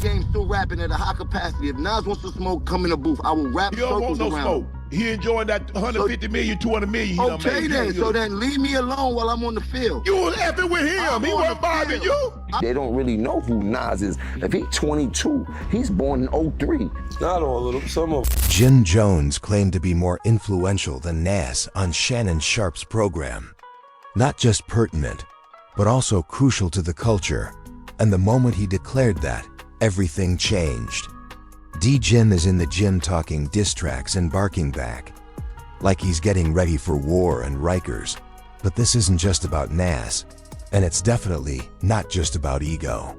game still rapping at a high capacity. If Nas wants to smoke, come in the booth. I will rap circles around. Smoke. He enjoying that 150 million, 200 million he done made. Okay then, so then leave me alone while I'm on the field. You was effing with him. He wasn't bothering you. They don't really know who Nas is. If he's 22, he's born in 03. Not all of them, some of them. Jim Jones claimed to be more influential than Nas on Shannon Sharpe's program. Not just pertinent, but also crucial to the culture. And the moment he declared that, everything changed. D-Jim is in the gym talking diss tracks and barking back, like he's getting ready for war and Rikers. But this isn't just about Nas, and it's definitely not just about ego.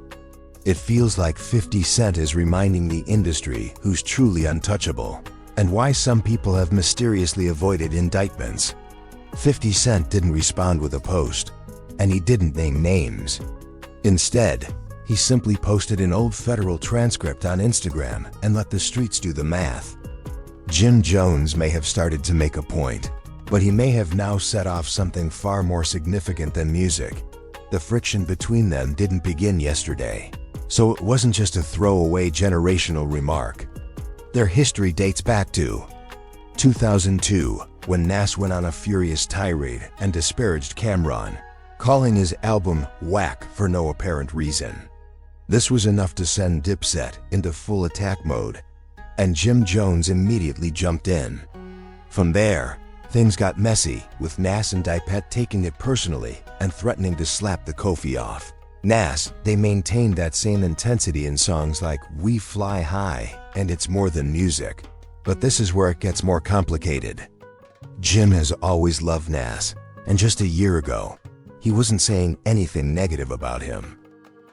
It feels like 50 Cent is reminding the industry who's truly untouchable, and why some people have mysteriously avoided indictments. 50 Cent didn't respond with a post, and he didn't name names. Instead, he simply posted an old federal transcript on Instagram and let the streets do the math. Jim Jones may have started to make a point, but he may have now set off something far more significant than music. The friction between them didn't begin yesterday, so it wasn't just a throwaway generational remark. Their history dates back to 2002, when Nas went on a furious tirade and disparaged Cameron, calling his album whack for no apparent reason. This was enough to send Dipset into full attack mode, and Jim Jones immediately jumped in. From there, things got messy, with Nas and Dipset taking it personally and threatening to slap the Kofi off. Nas, they maintained that same intensity in songs like We Fly High and It's More Than Music. But this is where it gets more complicated. Jim has always loved Nas, and just a year ago, he wasn't saying anything negative about him.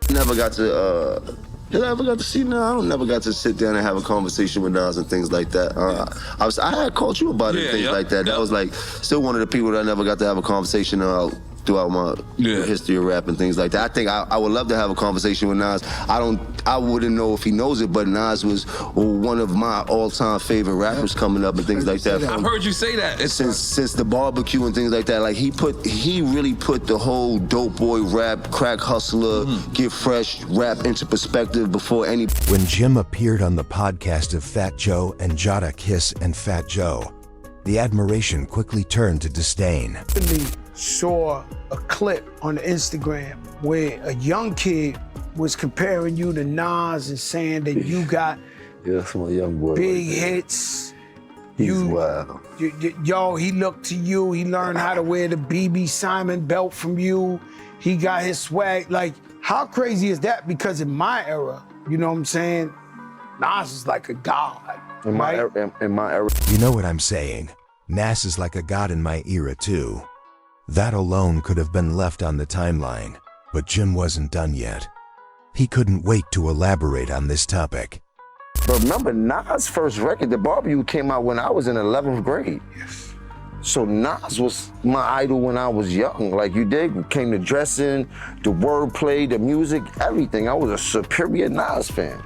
Never got to, did I ever got to see Nas? I never got to sit down and have a conversation with Nas and things like that. I had called you about it and things like that. That was like still one of the people that I never got to have a conversation throughout my history of rap and things like that. I think I would love to have a conversation with Nas. I wouldn't know if he knows it, but Nas was one of my all-time favorite rappers coming up and things like that. I've heard you say that. Since the barbecue and things like that. Like he really put the whole dope boy rap, crack hustler, get fresh rap into perspective before any. When Jim appeared on the podcast of Fat Joe and Jada Kiss and Fat Joe, the admiration quickly turned to disdain. Saw a clip on Instagram where a young kid was comparing you to Nas and saying that you got that's my young boy big hits. He's wild. Yo, he looked to you. He learned how to wear the BB Simon belt from you. He got his swag. Like, how crazy is that? Because in my era, you know what I'm saying, Nas is like a god. In my era. You know what I'm saying? Nas is like a god in my era too. That alone could have been left on the timeline, but Jim wasn't done yet. He couldn't wait to elaborate on this topic. But remember, Nas' first record, The Barbecue, came out when I was in 11th grade. Yes. So Nas was my idol when I was young. Like you did, came to dressing, the wordplay, the music, everything. I was a superior Nas fan,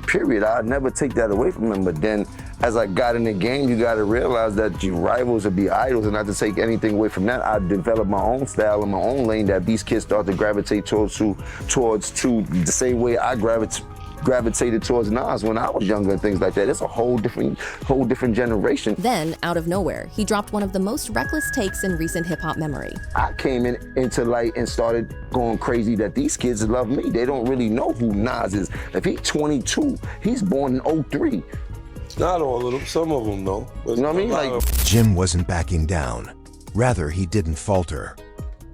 period. I'd never take that away from him. But then as I got in the game, you gotta realize that your rivals would be idols, and not to take anything away from that, I developed my own style and my own lane that these kids start to gravitate towards the same way I gravitated towards Nas when I was younger and things like that. It's a whole different generation. Then, out of nowhere, he dropped one of the most reckless takes in recent hip-hop memory. I came into light and started going crazy that these kids love me. They don't really know who Nas is. If he's 22, he's born in 03. Not all of them, some of them though. You know what I mean? Like, Jim wasn't backing down. Rather, he didn't falter.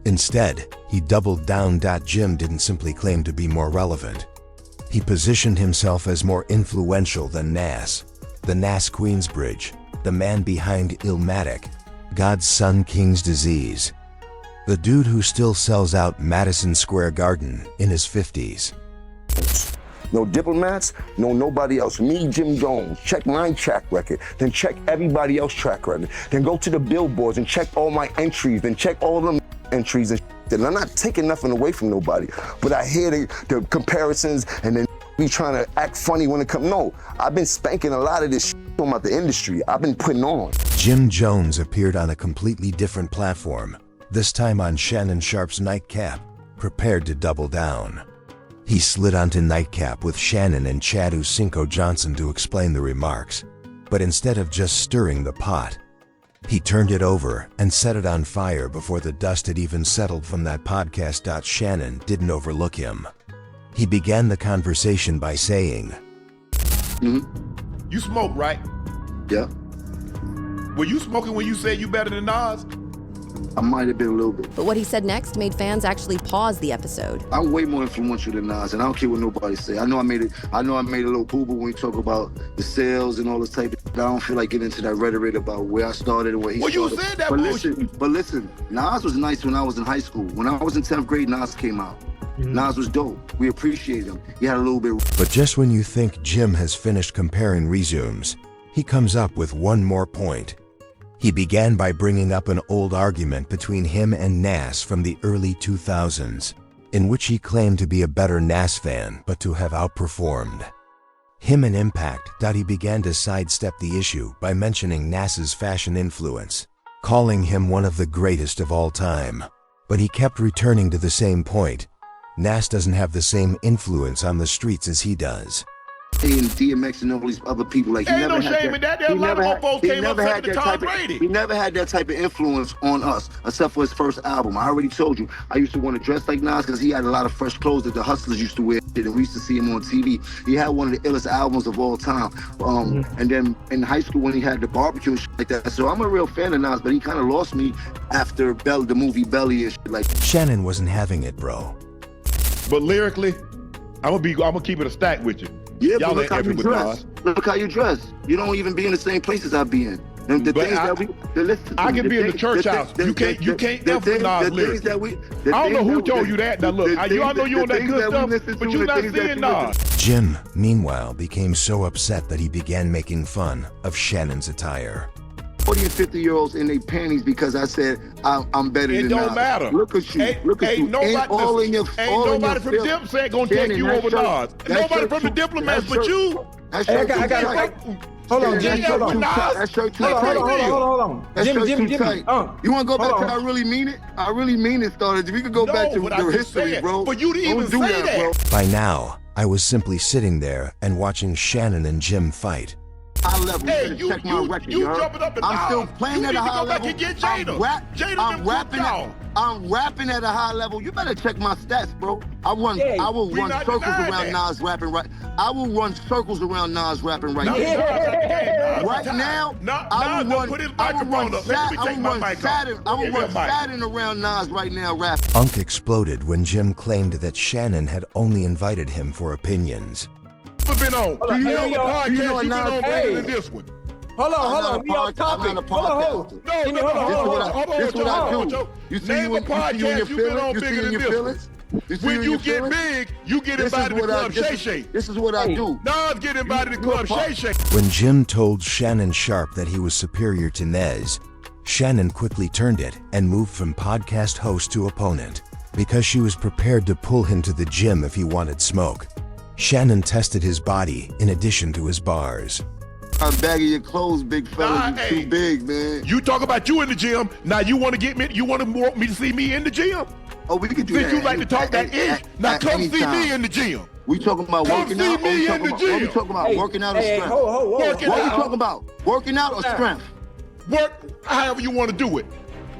Instead, he doubled down. Jim didn't simply claim to be more relevant. He positioned himself as more influential than Nas, the Nas Queensbridge, the man behind Illmatic, God's Son King's Disease, the dude who still sells out Madison Square Garden in his 50s. No diplomats, no nobody else. Me, Jim Jones, check my track record, then check everybody else's track record. Then go to the billboards and check all my entries, then check all them entries and and I'm not taking nothing away from nobody, but I hear the comparisons and then be trying to act funny when it comes. No, I've been spanking a lot of this about the industry. I've been putting on. Jim Jones appeared on a completely different platform, this time on Shannon Sharpe's Nightcap, prepared to double down. He slid onto Nightcap with Shannon and Chadu Cinco Johnson to explain the remarks, but instead of just stirring the pot, he turned it over and set it on fire before the dust had even settled from that podcast. Shannon didn't overlook him. He began the conversation by saying, You smoke, right? Yeah, Were you smoking when you said you better than Nas? I might have been a little bit. But what he said next made fans actually pause the episode. I'm way more influential than Nas, and I don't care what nobody say. I know I made a little boo-boo when you talk about the sales and all this type of. I don't feel like getting into that rhetoric about where I started and where he started. Well, you said that bullshit. But listen, Nas was nice when I was in high school. When I was in 10th grade, Nas came out. Nas was dope. We appreciate him. He had a little bit. but just when you think Jim has finished comparing resumes, he comes up with one more point. He began by bringing up an old argument between him and Nas from the early 2000s, in which he claimed to be a better Nas fan but to have outperformed him in impact. He began to sidestep the issue by mentioning Nas's fashion influence, calling him one of the greatest of all time. But he kept returning to the same point. Nas doesn't have the same influence on the streets as he does. And DMX and all these other people, like, he Ain't never no had shame in that. There a lot of mofos came up with the Tom Brady. He never had that type of influence on us, except for his first album. I already told you, I used to want to dress like Nas because he had a lot of fresh clothes that the hustlers used to wear, and we used to see him on TV. He had one of the illest albums of all time. And then in high school when he had the barbecue and shit like that. So I'm a real fan of Nas, but he kind of lost me after the movie Belly and shit like that. Shannon wasn't having it, bro. But lyrically, I'm gonna keep it a stack with you. Yeah, Y'all but look ain't how ever you with dress. Nas. Look how you dress. You don't even be in the same places I be in. The But things I- that we, listen to I me, can be in the church house. You can't F with Nas lyrics. I don't know who told you that. Now look, y'all know you on that good stuff, but you not seeing Nas. Jim, meanwhile, became so upset that he began making fun of Shannon's attire. 40 and 50-year-olds in their panties because I said I'm better than It don't Nas. matter. Look at you. Look at you. Nobody, Ain't all in your, ain't all in nobody your from Dipset gonna Shannon, take you that over shirt- Nas. that Nobody shirt from the too- Diplomats that but shirt- you. That Hey, shirt I too got tight. Hold on, That Jim. shirt Hold too on. tight. That shirt too Hold tight. on. That Jimmy, shirt too Jimmy. tight. You want to go back Hold to on. I really mean it? I really mean it started. We could go back to but I the just history, said, bro. for you to even Don't do say that. bro. By now, I was simply sitting there and watching Shannon and Jim fight. High level. Hey, You better check my record, you heard? jumping up and I'm down. still playing You at need a to high go back level. and get Jada. Jada I'm been rapping whooped at, y'all. I'm rapping at a high level. You better check my stats, bro. I will we run not circles denying around that. Nas rapping right. I will run circles around Nas rapping right No, now. Right Nas, now, Nas, I will put his run. I will microphone run. up. Let me take my mic off. Saturn. I will Give me a run mic. Saturn around Nas right now rapping. Unk exploded when Jim claimed that Shannon had only invited him for opinions. Been on. Hold on. You Hey, know the yo, podcast you know you been Nas- on better hey. than this one. Hold on. I'm not We on a topic. podcaster. No, This is what I do. You see Name you a in your podcast you been on feelings. You see bigger in than your this one. feelings. You see When in you your get feelings? big, you get This is invited to what I. Club Shay Shay. This is what I do. Nas get invited to Club Shay Shay. When Jim told Shannon Sharpe that he was superior to Nez, Shannon quickly turned it and moved from podcast host to opponent because she was prepared to pull him to the gym if he wanted smoke. Shannon tested his body in addition to his bars. I'm bagging your clothes, big fella. You too big, man. You talk about you in the gym. Now you want to get me? You want me to see me in the gym? Oh, we could do Since that. you like to talk that ish, now come see me in the gym. We talking about Come working see out. me Or in the what gym. we talking about? Working out or strength? Whoa. Working What we out. talking about? Working out or strength? Work however you want to do it.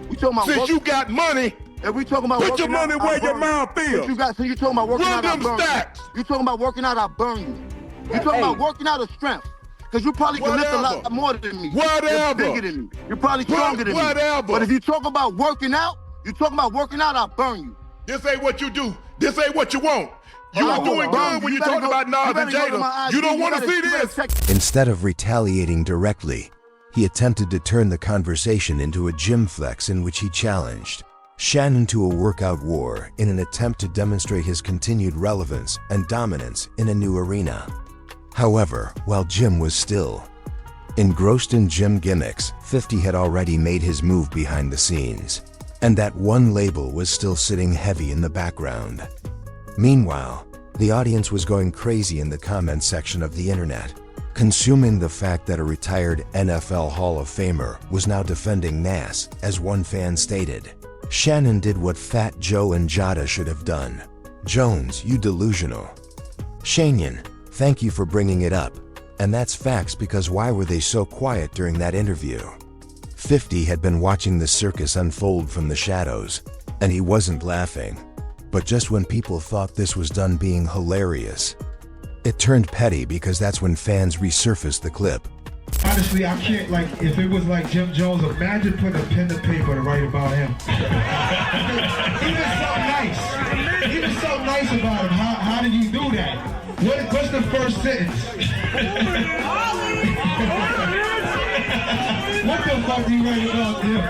We talking about Since work, you got money, if we talking about put working your money out, where I your burn mouth you. feels. If you got, so you talking about working Run out, I them burn stacks. you. You talking about working out, I burn you. You talking about working out or strength? Because you probably can lift a lot more than me. Whatever. You're bigger than me. You're probably stronger than Whatever. me. But if you talk about working out, I burn you. This ain't what you do. This ain't what you want. You Oh, are doing bro, good when you you better talk about Nas and Jada. You don't want to see this. Instead of retaliating directly, he attempted to turn the conversation into a gym flex in which he challenged Shannon to a workout war in an attempt to demonstrate his continued relevance and dominance in a new arena. However, while Jim was still engrossed in gym gimmicks, 50 had already made his move behind the scenes, and that one label was still sitting heavy in the background. Meanwhile, the audience was going crazy in the comment section of the internet, consuming the fact that a retired NFL Hall of Famer was now defending Nas. As one fan stated, Shannon did what Fat Joe and Jada should have done. Jones, you delusional. Shannon, thank you for bringing it up. And that's facts, because why were they so quiet during that interview? 50 had been watching the circus unfold from the shadows, and he wasn't laughing. But just when people thought this was done being hilarious, it turned petty, because that's when fans resurfaced the clip. Honestly, I can't, like, if it was like Jim Jones, imagine putting a pen to paper to write about him. Even so nice about him, how did you do that? What's the first sentence? What the fuck do you write about him?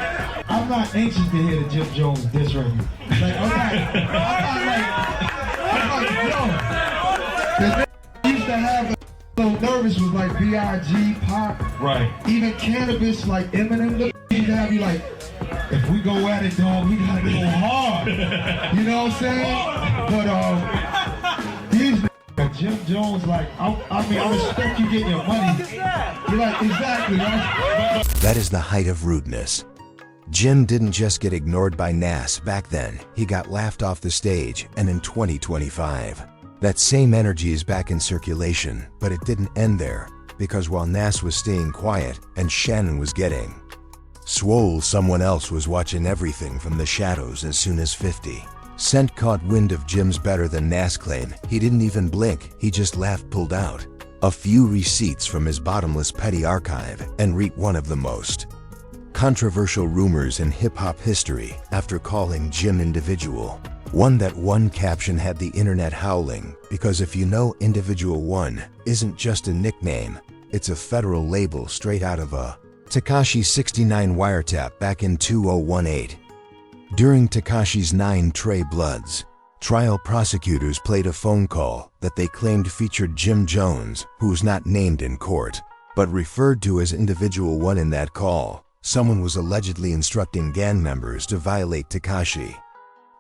I'm not anxious to hear the Jim Jones diss record. Like, I'm like, yo, the used to have so nervous was like B.I.G., Pop, right? Even Cannabis, like Eminem, used to have you like, if we go at it, dog, we gotta go hard. You know what I'm saying? But these Jim Jones, like, I respect you getting your money. You're like, exactly, right? That is the height of rudeness. Jim didn't just get ignored by Nas back then, he got laughed off the stage, and in 2025. That same energy is back in circulation, but it didn't end there, because while Nas was staying quiet and Shannon was getting swole, someone else was watching everything from the shadows. As soon as 50 Cent caught wind of Jim's better than Nas claim, he didn't even blink, he just pulled out a few receipts from his bottomless petty archive and read one of the most controversial rumors in hip-hop history after calling Jim individual. One caption had the internet howling, because if you know, Individual 1 isn't just a nickname, it's a federal label straight out of a Tekashi 69 wiretap back in 2018. During Tekashi's 9 Trey Bloods trial, prosecutors played a phone call that they claimed featured Jim Jones, who was not named in court, but referred to as Individual 1. In that call, someone was allegedly instructing gang members to violate Tekashi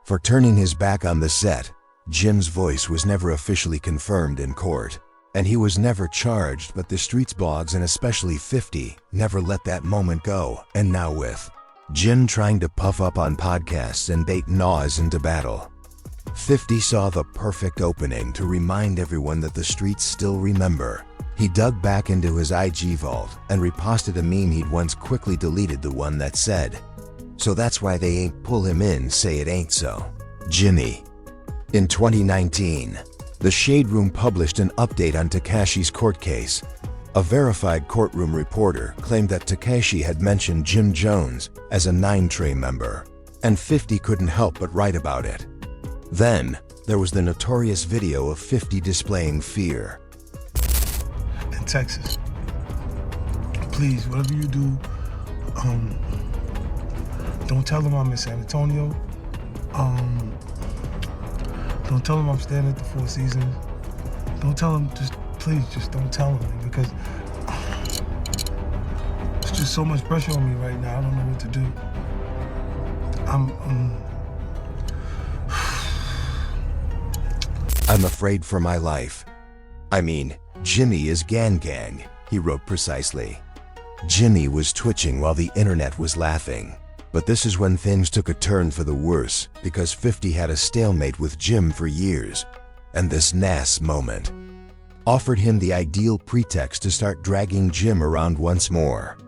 for turning his back on the set. Jim's voice was never officially confirmed in court, and he was never charged, but the streets, blogs, and especially 50 never let that moment go. And now with Jim trying to puff up on podcasts and bait Nas into battle, 50 saw the perfect opening to remind everyone that the streets still remember. He dug back into his IG vault and reposted a meme he'd once quickly deleted, the one that said, "So that's why they ain't pull him in, say it ain't so, Jimmy." In 2019, the Shade Room published an update on Tekashi's court case. A verified courtroom reporter claimed that Tekashi had mentioned Jim Jones as a 9 Trey member, and 50 couldn't help but write about it. Then, there was the notorious video of 50 displaying fear. In Texas, please, whatever you do, don't tell them I'm in San Antonio. Don't tell them I'm staying at the Four Seasons. Don't tell them, please, don't tell them, because there's just so much pressure on me right now. I don't know what to do. I'm afraid for my life. I mean, Jimmy is gang, he wrote precisely. Jimmy was twitching while the internet was laughing. But this is when things took a turn for the worse, because 50 had a stalemate with Jim for years, and this Nas moment offered him the ideal pretext to start dragging Jim around once more.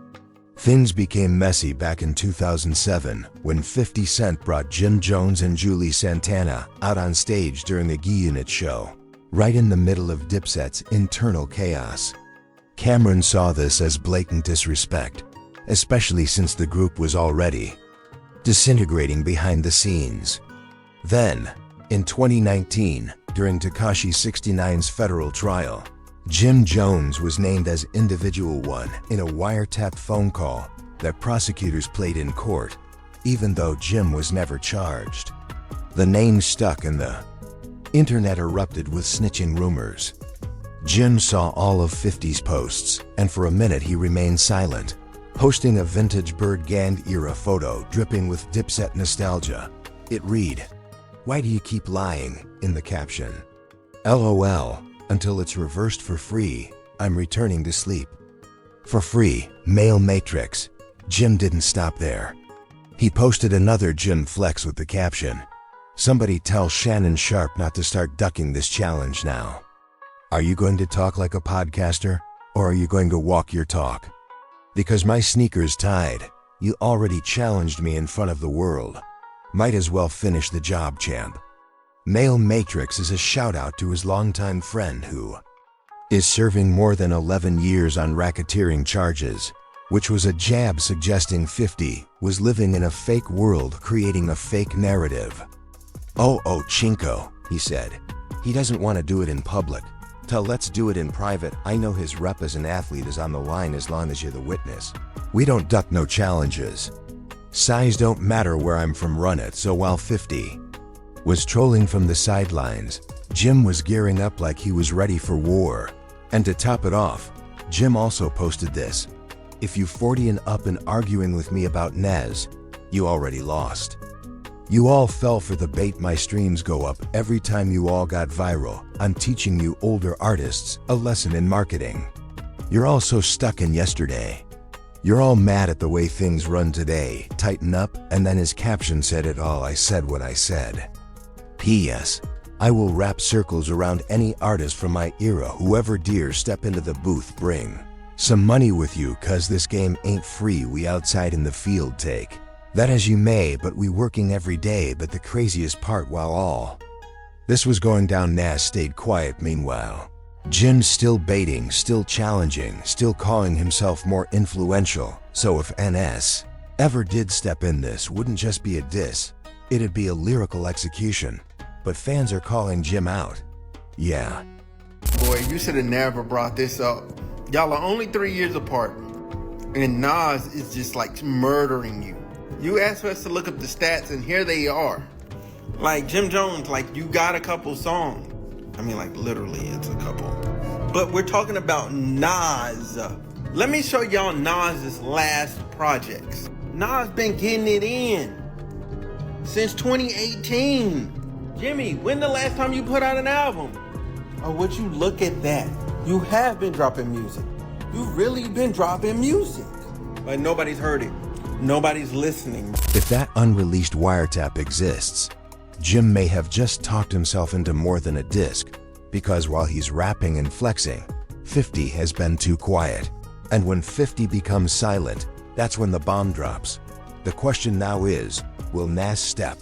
Things became messy back in 2007 when 50 Cent brought Jim Jones and Julie Santana out on stage during a G-Unit show, right in the middle of Dipset's internal chaos. Cameron saw this as blatant disrespect, especially since the group was already disintegrating behind the scenes. Then, in 2019, during Tekashi 69's federal trial, Jim Jones was named as Individual 1 in a wiretapped phone call that prosecutors played in court, even though Jim was never charged. The name stuck and the internet erupted with snitching rumors. Jim saw all of 50's posts, and for a minute he remained silent, posting a vintage Bird Gang era photo dripping with Dipset nostalgia. It read, "Why do you keep lying?" in the caption. LOL, until it's reversed for free, I'm returning to sleep. For free, male matrix. Jim didn't stop there. He posted another Jim flex with the caption, Somebody tell Shannon Sharpe not to start ducking this challenge now. Are you going to talk like a podcaster, or are you going to walk your talk? Because my sneaker's tied. You already challenged me in front of the world. Might as well finish the job, champ. Male Matrix is a shout out to his longtime friend who is serving more than 11 years on racketeering charges, which was a jab suggesting 50 was living in a fake world creating a fake narrative. Oh, Chinko, he said. He doesn't want to do it in public. Tell let's do it in private. I know his rep as an athlete is on the line as long as you're the witness. We don't duck no challenges. Size don't matter where I'm from, run it. So while 50 was trolling from the sidelines, Jim was gearing up like he was ready for war. And to top it off, Jim also posted this. If you 40 and up and arguing with me about Nez, you already lost. You all fell for the bait. My streams go up every time you all got viral. I'm teaching you older artists a lesson in marketing. You're all so stuck in yesterday. You're all mad at the way things run today. Tighten up. And then his caption said it all. I said what I said. P.S. I will wrap circles around any artist from my era. Whoever dares step into the booth, bring some money with you, cause this game ain't free. We outside in the field take that as you may, but we working every day. But the craziest part, while all this was going down, Nas stayed quiet. Meanwhile, Jim's still baiting, still challenging, still calling himself more influential. So if NS ever did step in, this wouldn't just be a diss, it'd be a lyrical execution. But fans are calling Jim out. Yeah. Boy, you should have never brought this up. Y'all are only 3 years apart, and Nas is just like murdering you. You asked us to look up the stats, and here they are. Like Jim Jones, like you got a couple songs. I mean, like literally, it's a couple. But we're talking about Nas. Let me show y'all Nas's last projects. Nas been getting it in since 2018. Jimmy, when the last time you put out an album? Oh, would you look at that? You have been dropping music. You've really been dropping music. But nobody's heard it. Nobody's listening. If that unreleased wiretap exists, Jim may have just talked himself into more than a disc, because while he's rapping and flexing, 50 has been too quiet. And when 50 becomes silent, that's when the bomb drops. The question now is, will Nas step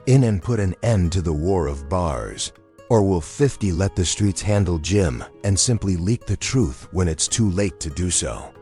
in and put an end to the war of bars? Or will 50 let the streets handle Jim and simply leak the truth when it's too late to do so?